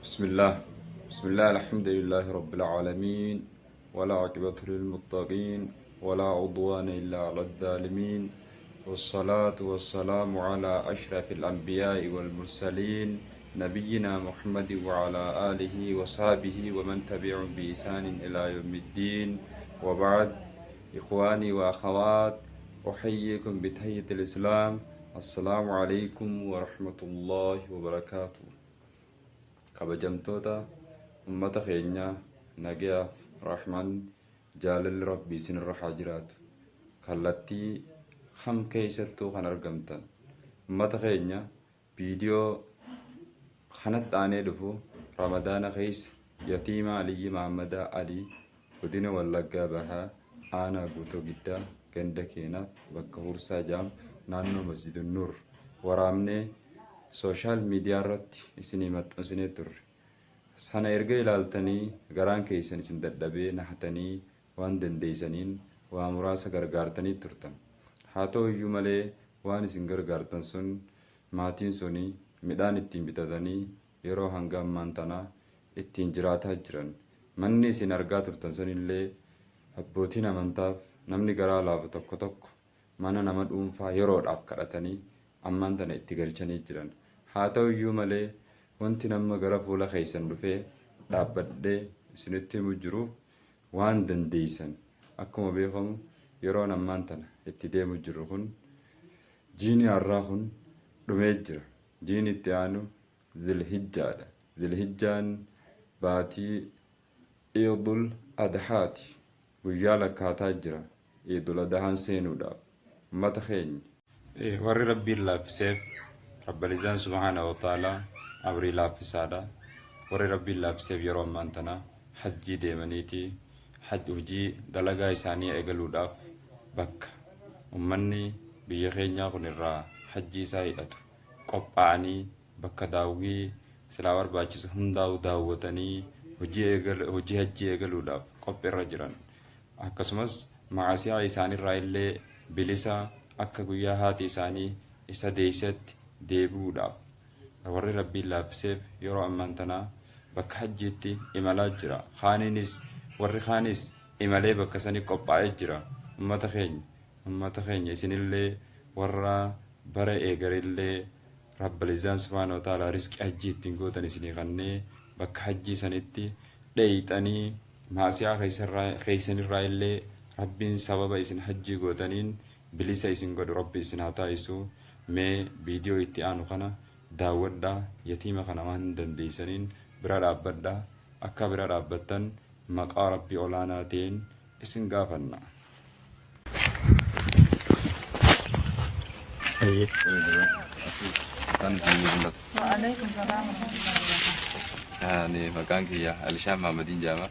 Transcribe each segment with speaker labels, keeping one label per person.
Speaker 1: بسم الله الحمد لله رب العالمين ولا عقبة للمتقين ولا عدوان إلا على الظالمين والصلاة والسلام على أشرف الأنبياء والمرسلين نبينا محمد وعلى آله وصحبه ومن تبعهم بإحسان إلى يوم الدين وبعد إخواني وأخوات أحييكم بتحية الإسلام السلام عليكم ورحمة الله وبركاته kabajamtoota ummata keenya nagayaaf rahman jaalalli rabbii isinirra haa jiraatu kallattii ham keessattuu kan argamtan ummata keenya viidiyoo kanatti aanee dhufu ramadaana keessa yatiima aliyyi mahammadaa alii godina wallaggaa bahaa aanaa guutoo giddaa ganda keenaaf bakka hursaa jaam naannoo masjidun nur waraabnee sooshaal miidiyaa irratti isinii maxxansinee turre. Sana erga ilaaltanii garaan keessan isin dadhabee nahatanii waan dandeessaniin waa muraasa gargaartanii turtan. Haa ta'u iyyuu malee waan isin gargaartan sun maatiin suni midhaan ittiin bitatanii yeroo hanga ammaan tanaa ittiin jiraataa jiran. Manni isin argaa turtan sunillee abbootiin amantaaf namni garaa laafu tokko tokko mana nama dhuunfaa yeroodhaaf kadhatanii ammaan tana itti galchanii jiran. Haa ta'u iyyuu malee wanti nama gara fuula keessan dhufee dhaabbadhee isinitti himu jiruuf waan dandeessan akkuma beekamu yeroon ammaan tana itti deemu jiru kun jiini har'aa kun dhumee jira. Jiini itti aanu zilhijjaadha. Zilhijjaan baatii Iidul Adhaati. Guyyaa lakkaataa jira Iidul Adhaan seenuudhaaf ummata keenya warri rabbiin laaffiseef Rabbalizaan subhaanahu wa ta'aalaa abrii laaffisaadha. Warri rabbiin laaffiseef yeroo ammaan tana hajjii deemaniiti hojii dalagaa isaanii eegaluudhaaf bakka ummanni biyya keenyaa kun irraa hajjii isaa hidhatu qophaa'anii bakka daawwii silaa barbaachisu hundaa'u daawwatanii hojii hajjii eegaluudhaaf qophiirra jiran. Akkasumas macaasiyaa isaaniirraa illee bilisa akka guyyaa haati isaanii isa deeysetti deebi'uudhaaf warri rabbiin laaffiseef yeroo ammaan tanaa bakka hajjiitti imalaa jira. Warri kaanis imalee bakka sanii qophaa'ee jira. Ummata keenya isinillee warra bara eegarillee Rabbalizaan subhaanahu wa ta'aalaa rizqii hajjii ittiin gootan isinii kannee bakka hajjii sanitti dheeyxanii maasiyaa keessanirraa illee rabbiin sababa isin hajjii gootaniin bilisa isin godhu rabbi isin haa taasisu. Mee viidiyoo itti aanu kana daawwadhaa. Yatiima kana waan dandeessaniin bira dhaabbadhaa. Akka bira dhaabbattan maqaa rabbii olaanaa ta'een isin gaafanna.
Speaker 2: Maqaan kiyya Alishaa Mahamadiin jedhama.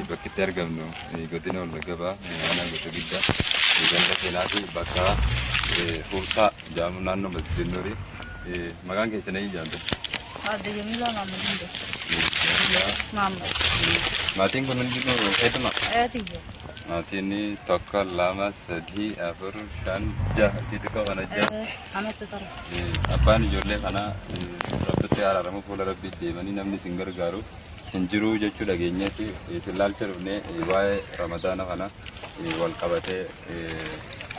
Speaker 2: Bakki itti argamnu godina wallaggaa bahaa aanaa guutoo giddaa ganda keenaa fi bakka hursaa jedhamu naannoo masjidin nurii. Maqaan keessan eenyu jedhamtu?
Speaker 3: Adda Jamiilaa Mahamad.
Speaker 2: Maatiin kun hundi hedduma?
Speaker 3: Ayyaatiyya.
Speaker 2: Maatiin tokko lama sadii afur shan jaha xixiqqoo kana jaha.
Speaker 3: Anatti tara.
Speaker 2: Abbaan ijoollee kanaa rabbitti araaramu fuula rabbii deemanii namni isin gargaaru hin jiru jechuu dhageenyetti isin laalcha dhufnee waa'ee ramadaana kana wal qabatee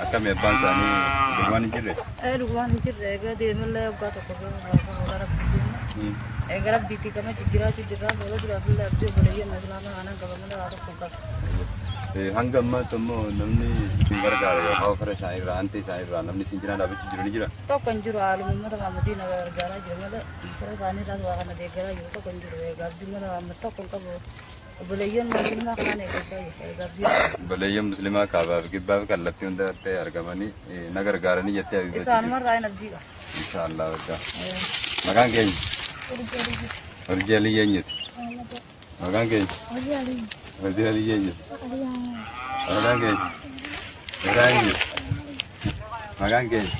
Speaker 2: akkami abbaan isaanii dhugumaan hin jirre?
Speaker 3: Dhugumaan hin jirre egaa deemallee waggaa tokko fuula rabbii deema. Egaa rabbiitti kama jiraachuu jirra fuula jiraafillee abdii obboleeyyan islaamaa kanaan qabamanii waa tokko qaba.
Speaker 2: Hanga ammaatti immoo namni isin gargaara yookaan ofirra isaaniirraa hanta isaaniirraa namni isin cinaa dhaabbachuu jiru ni jira?
Speaker 3: Tokko hin jiru haaluma uummata Mahammadii na gargaaraa jira malee fira isaaniirraas waa kana deeggaraa jiru tokko hin jiru. Egaa abdii mana Mahammad tokko hin qabu. Obboleeyyan musliimaa kanaan eeggachaa jiru.
Speaker 2: Obboleeyyan musliimaa kaabaaf gibbaaf kallattii hunda ta'e argamanii na gargaaranii jettee abdii.
Speaker 3: Isaanumarraa hin abdiidha.
Speaker 2: Inshaallah waggaa. Maqaan keenya? Hojii alii eenyuti? Maqaan keenya? Hojii alii eenyuti? Maqaan keenya? Maqaan keenya?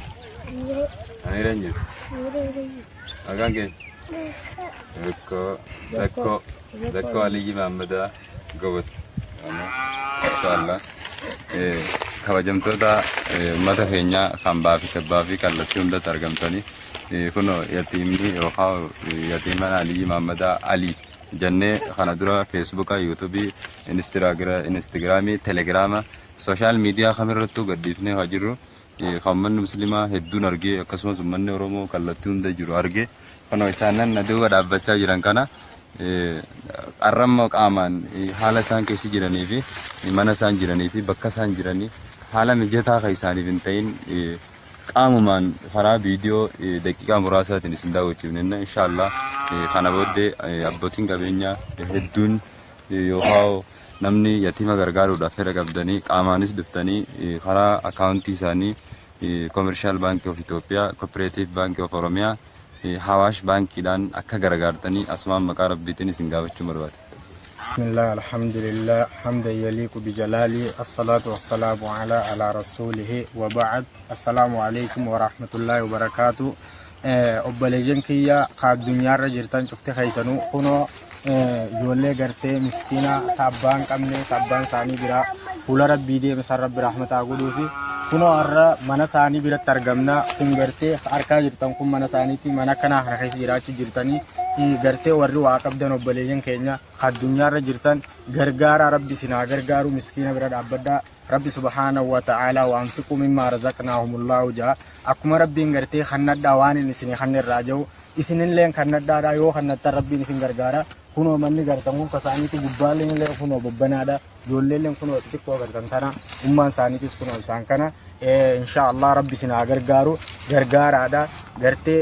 Speaker 2: Ani eenyuti? Maqaan keenya? Zakko Aliyyi Mahammadaa Gobos. Inshaallah. kabajamtoota uummata keenyaa kan baafii kabbaa fi kallattii hundatti argamtanii kun yatiimni yookaan yatiiman Alii Maammadaa Alii jennee kana dura feesbuukaa, yuutuubii, instaagiraamii, telegiraama, sooshaal miidiyaa kamirrattuu gadhiifnee haa jirru. Uummanni musliimaa hedduun argee akkasumas uummanni Oromoo kallattii hunda jiru argee kunoo isaanan duuba dhaabbachaa jiran kana qarramma qaamaan haala isaan keessa jiranii fi mana isaan jiranii fi bakka isaan jiranii haala mijataa kan isaaniif hin ta'in qaamumaan karaa viidiyoo daqiiqaa muraasaatiin isin daawwachiifnenna inshaallah. Kana booddee abbootiin qabeenyaa hedduun yookaan namni yatiima gargaaruudhaaf fedha qabdanii qaamaanis dhuftanii karaa akaawuntii isaanii Commercial Bank of Ethiopia, Cooperative Bank of Oromia, Hawash Bankiidhaan akka gargaartanii asumaan maqaa rabbiitiin isin gaafachuu barbaada.
Speaker 4: بسم الله الحمد لله حمدا يليق بجلاله الصلاة والسلام على رسوله وبعد السلام عليكم ورحمة الله وبركاته. أبليجن كيا قاد دنيا رجرتان شفت خيسانو كنو يولي غرتي مسكينة تابان كمني تابان ثاني برا فولا ربي دي مسار رب رحمة أقولو في كنو أرى منا ثاني برا ترجمنا كم غرتي أركا جرتان كم منا ثاني تي منا كنا خيس جراچ جرتاني غرتي ورّي واقف دن أبليجن كينيا قاد دنيا رجرتان غرغارا ربي سنا غرغارو مسكينة برا أبدا ربي سبحانه وتعالى وأنفقوا مما رزقناهم الله جاء أكما ربي غرتي خنّد داواني نسني خنّ الراجو إسنين لين خنّد دا يو خنّد ربي نسين غرغارا كنو مني غرتمو كساني تي غبالين لين كنو ببنادا جولين لين كنو تيكو غرتن ثانا أمان ساني تيس كنو سانكنا إن شاء الله ربي سنا غرغارا دا غرتي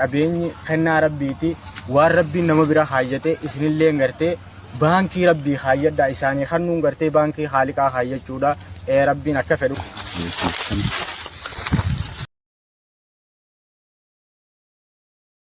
Speaker 4: قبيني خنّا ربي تي وار ربي نما برا حاجته إسنين لين غرتي بانكي ربي خايد دا إساني خنّون غرتي بانكي خالقا خايد چودا ربي نكفرو